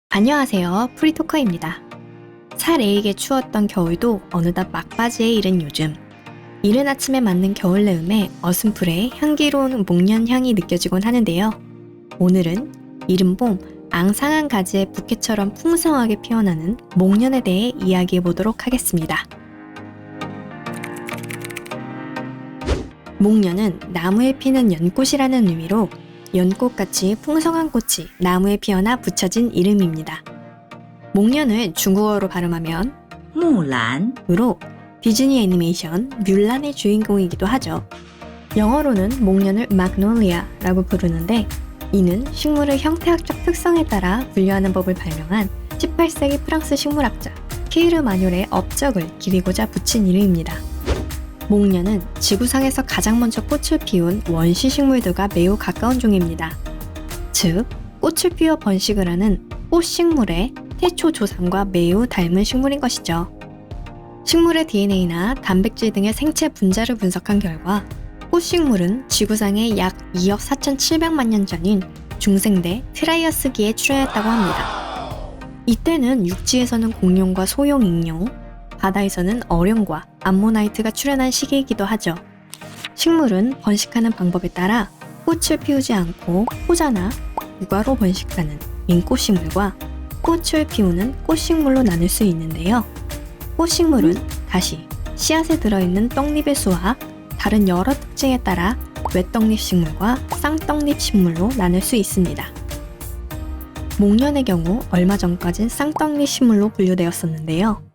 안녕하세요. 프리토커입니다. 살에이게 추웠던 겨울도 어느덧 막바지에 이른 요즘. 이른 아침에 맞는 겨울 내음에 어슴풀에 향기로운 목련 향이 느껴지곤 하는데요. 오늘은 이른 봄 앙상한 가지의 부케처럼 풍성하게 피어나는 목련에 대해 이야기해 보도록 하겠습니다. 목련은 나무에 피는 연꽃이라는 의미로 연꽃같이 풍성한 꽃이 나무에 피어나 붙여진 이름입니다. 목련을 중국어로 발음하면 木兰 으로 디즈니 애니메이션 뮬란의 주인공이기도 하죠. 영어로는 목련을 마그놀리아라고 부르는데 이는 식물의 형태학적 특성에 따라 분류하는 법을 발명한 18세기 프랑스 식물학자 피에르 마뇰의 업적을 기리고자 붙인 이름입니다. 목련은 지구상에서 가장 먼저 꽃을 피운 원시 식물들과 매우 가까운 종입니다. 즉, 꽃을 피워 번식을 하는 꽃식물의 태초 조상과 매우 닮은 식물인 것이죠. 식물의 DNA나 단백질 등의 생체 분자를 분석한 결과 꽃식물은 지구상에 약 2억 4,700만 년 전인 중생대 트라이어스기에 출현했다고 합니다. 이때는 육지에서는 공룡과 소용 익룡, 바다에서는 어룡과 암모나이트가 출현한 시기이기도 하죠. 식물은 번식하는 방법에 따라 꽃을 피우지 않고 포자나 유과로 번식하는 민꽃식물과 꽃을 피우는 꽃식물로 나눌 수 있는데요. 꽃식물은 다시 씨앗에 들어있는 떡잎의 수와 다른 여러 특징에 따라 외떡잎 식물과 쌍떡잎 식물로 나눌 수 있습니다. 목련의 경우 얼마 전까진 쌍떡잎 식물로 분류되었었는데요.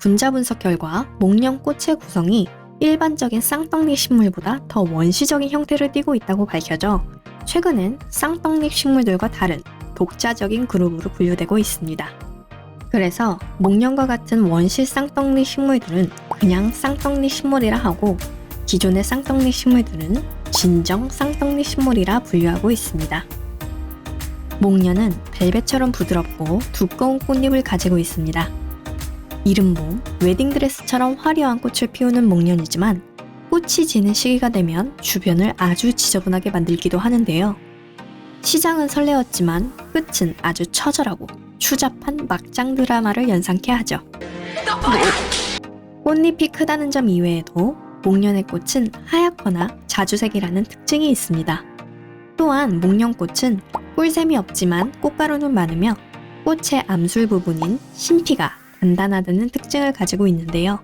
분자 분석 결과 목련 꽃의 구성이 일반적인 쌍떡잎 식물보다 더 원시적인 형태를 띠고 있다고 밝혀져 최근엔 쌍떡잎 식물들과 다른 독자적인 그룹으로 분류되고 있습니다. 그래서 목련과 같은 원시 쌍떡잎 식물들은 그냥 쌍떡잎 식물이라 하고 기존의 쌍떡잎 식물들은 진정 쌍떡잎 식물이라 분류하고 있습니다. 목련은 벨벳처럼 부드럽고 두꺼운 꽃잎을 가지고 있습니다. 이른 봄, 웨딩드레스처럼 화려한 꽃을 피우는 목련이지만 꽃이 지는 시기가 되면 주변을 아주 지저분하게 만들기도 하는데요. 시장은 설레었지만 끝은 아주 처절하고 추잡한 막장 드라마를 연상케 하죠. 꽃잎이 크다는 점 이외에도 목련의 꽃은 하얗거나 자주색이라는 특징이 있습니다. 또한 목련꽃은 꿀샘이 없지만 꽃가루는 많으며 꽃의 암술 부분인 심피가 단단하다는 특징을 가지고 있는데요.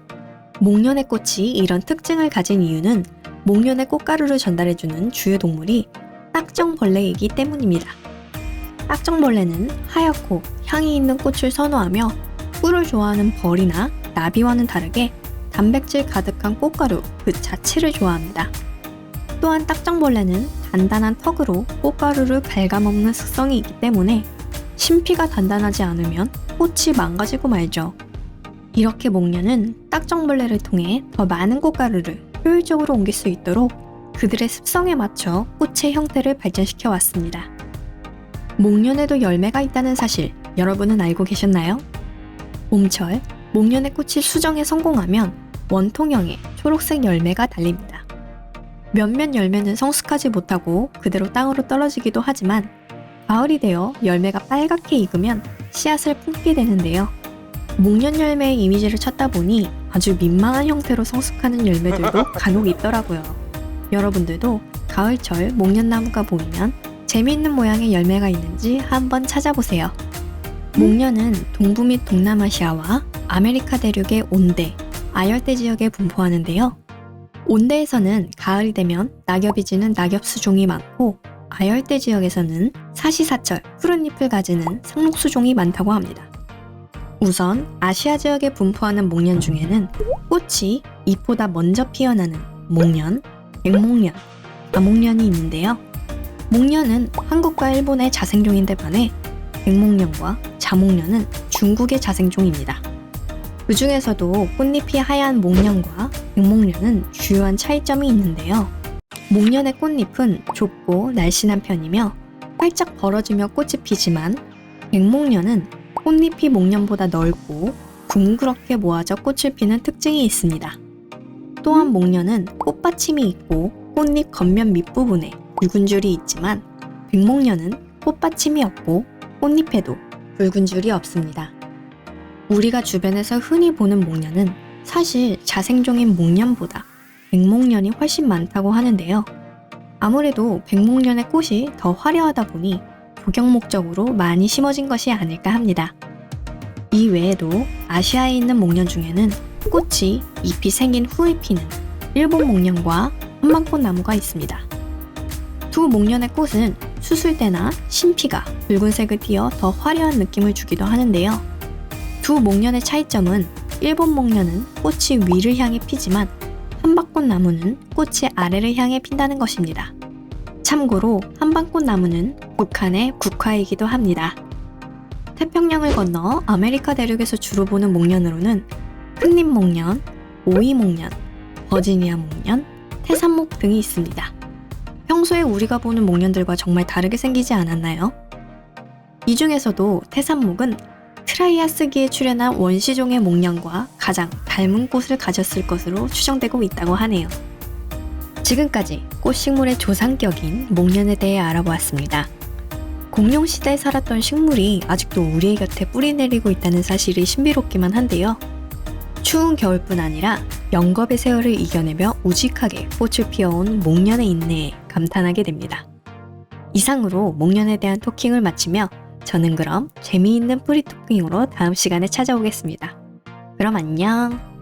목련의 꽃이 이런 특징을 가진 이유는 목련의 꽃가루를 전달해주는 주요 동물이 딱정벌레이기 때문입니다. 딱정벌레는 하얗고 향이 있는 꽃을 선호하며 꿀을 좋아하는 벌이나 나비와는 다르게 단백질 가득한 꽃가루 그 자체를 좋아합니다. 또한 딱정벌레는 단단한 턱으로 꽃가루를 갉아먹는 습성이 있기 때문에 심피가 단단하지 않으면 꽃이 망가지고 말죠. 이렇게 목련은 딱정벌레를 통해 더 많은 꽃가루를 효율적으로 옮길 수 있도록 그들의 습성에 맞춰 꽃의 형태를 발전시켜 왔습니다. 목련에도 열매가 있다는 사실 여러분은 알고 계셨나요? 봄철, 목련의 꽃이 수정에 성공하면 원통형의 초록색 열매가 달립니다. 몇몇 열매는 성숙하지 못하고 그대로 땅으로 떨어지기도 하지만 가을이 되어 열매가 빨갛게 익으면 씨앗을 품게 되는데요. 목련 열매의 이미지를 찾다 보니 아주 민망한 형태로 성숙하는 열매들도 간혹 있더라고요. 여러분들도 가을철 목련나무가 보이면 재미있는 모양의 열매가 있는지 한번 찾아보세요. 목련은 동부 및 동남아시아와 아메리카 대륙의 온대, 아열대 지역에 분포하는데요. 온대에서는 가을이 되면 낙엽이 지는 낙엽수종이 많고 아열대 지역에서는 사시사철, 푸른 잎을 가지는 상록수종이 많다고 합니다. 우선 아시아 지역에 분포하는 목련 중에는 꽃이 잎보다 먼저 피어나는 목련, 백목련, 다목련이 있는데요. 목련은 한국과 일본의 자생종인데 반해 백목련과 자목련은 중국의 자생종입니다. 그 중에서도 꽃잎이 하얀 목련과 백목련은 주요한 차이점이 있는데요. 목련의 꽃잎은 좁고 날씬한 편이며 활짝 벌어지며 꽃이 피지만 백목련은 꽃잎이 목련보다 넓고 둥그렇게 모아져 꽃을 피는 특징이 있습니다. 또한 목련은 꽃받침이 있고 꽃잎 겉면 밑부분에 붉은 줄이 있지만 백목련은 꽃받침이 없고 꽃잎에도 붉은 줄이 없습니다. 우리가 주변에서 흔히 보는 목련은 사실 자생종인 목련보다 백목련이 훨씬 많다고 하는데요. 아무래도 백목련의 꽃이 더 화려하다 보니 조경 목적으로 많이 심어진 것이 아닐까 합니다. 이 외에도 아시아에 있는 목련 중에는 꽃이 잎이 생긴 후에 피는 일본 목련과 한방꽃나무가 있습니다. 두 목련의 꽃은 수술 때나 신피가 붉은색을 띠어 더 화려한 느낌을 주기도 하는데요. 두 목련의 차이점은 일본 목련은 꽃이 위를 향해 피지만 한방꽃나무는 꽃이 아래를 향해 핀다는 것입니다. 참고로 한방꽃나무는 북한의 국화이기도 합니다. 태평양을 건너 아메리카 대륙에서 주로 보는 목련으로는 흑립목련, 오이목련, 버지니아 목련, 태산목 등이 있습니다. 평소에 우리가 보는 목련들과 정말 다르게 생기지 않았나요? 이 중에서도 태산목은 트라이아스기에 출현한 원시종의 목련과 가장 닮은 꽃을 가졌을 것으로 추정되고 있다고 하네요. 지금까지 꽃식물의 조상격인 목련에 대해 알아보았습니다. 공룡시대에 살았던 식물이 아직도 우리의 곁에 뿌리 내리고 있다는 사실이 신비롭기만 한데요. 추운 겨울뿐 아니라 영겁의 세월을 이겨내며 우직하게 꽃을 피워온 목련의 인내에 감탄하게 됩니다. 이상으로 목련에 대한 토킹을 마치며 저는 그럼 재미있는 뿌리 토킹으로 다음 시간에 찾아오겠습니다. 그럼 안녕!